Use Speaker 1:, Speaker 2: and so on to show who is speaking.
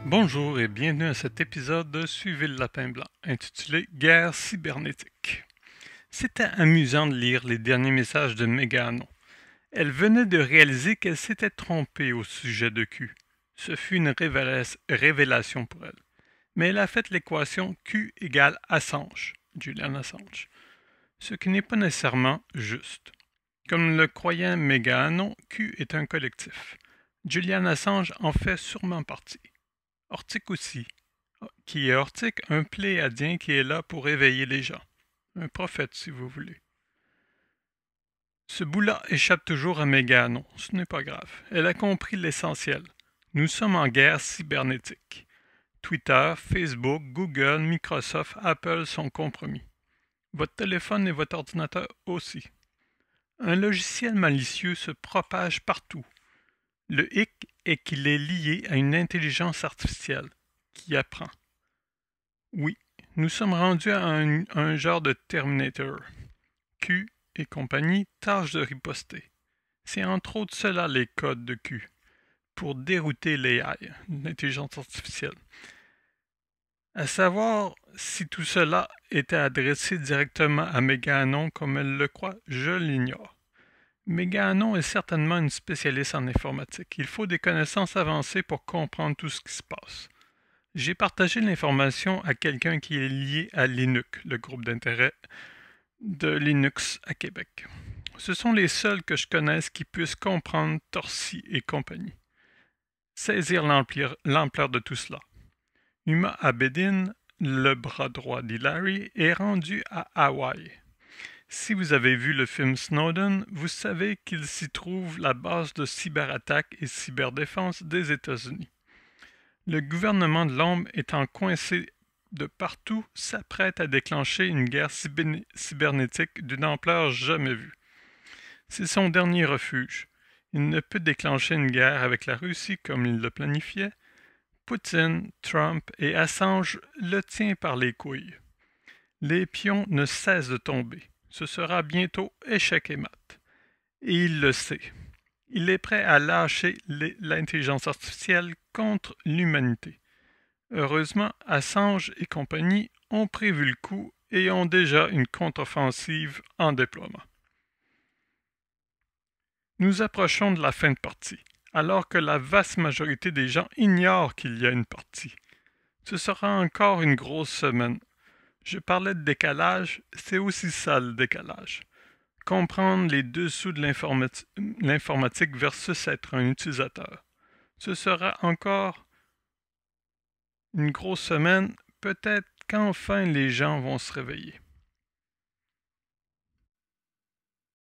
Speaker 1: Bonjour et bienvenue à cet épisode de Suivez le lapin blanc, intitulé Guerre cybernétique. C'était amusant de lire les derniers messages de Megano. Elle venait de réaliser qu'elle s'était trompée au sujet de Q. Ce fut une révélation pour elle. Mais elle a fait l'équation Q égale Assange, Julian Assange, ce qui n'est pas nécessairement juste. Comme le croyait Megano, Q est un collectif. Julian Assange en fait sûrement partie. Ortic aussi, qui est Ortic, un pléiadien qui est là pour éveiller les gens. Un prophète, si vous voulez. Ce bout-là échappe toujours à Megano, ce n'est pas grave. Elle a compris l'essentiel. Nous sommes en guerre cybernétique. Twitter, Facebook, Google, Microsoft, Apple sont compromis. Votre téléphone et votre ordinateur aussi. Un logiciel malicieux se propage partout. Le hic est qu'il est lié à une intelligence artificielle qui apprend. Oui, nous sommes rendus à un genre de Terminator. Q et compagnie tâchent de riposter. C'est entre autres cela les codes de Q, pour dérouter l'AI, l'intelligence artificielle. À savoir si tout cela était adressé directement à Meganon comme elle le croit, je l'ignore. Meganon est certainement une spécialiste en informatique. Il faut des connaissances avancées pour comprendre tout ce qui se passe. J'ai partagé l'information à quelqu'un qui est lié à Linux, le groupe d'intérêt de Linux à Québec. Ce sont les seuls que je connaisse qui puissent comprendre Torsi et compagnie. Saisir l'ampleur de tout cela. Huma Abedin, le bras droit d'Hillary, est rendu à Hawaï. Si vous avez vu le film Snowden, vous savez qu'il s'y trouve la base de cyberattaque et cyberdéfense des États-Unis. Le gouvernement de l'ombre étant coincé de partout s'apprête à déclencher une guerre cybernétique d'une ampleur jamais vue. C'est son dernier refuge. Il ne peut déclencher une guerre avec la Russie comme il le planifiait. Poutine, Trump et Assange le tient par les couilles. Les pions ne cessent de tomber. Ce sera bientôt échec et mat. Et il le sait. Il est prêt à lâcher l'intelligence artificielle contre l'humanité. Heureusement, Assange et compagnie ont prévu le coup et ont déjà une contre-offensive en déploiement. Nous approchons de la fin de partie, alors que la vaste majorité des gens ignorent qu'il y a une partie. Ce sera encore une grosse semaine. Je parlais de décalage, c'est aussi ça le décalage. Comprendre les dessous de l'informatique versus être un utilisateur. Ce sera encore une grosse semaine, peut-être qu'enfin les gens vont se réveiller.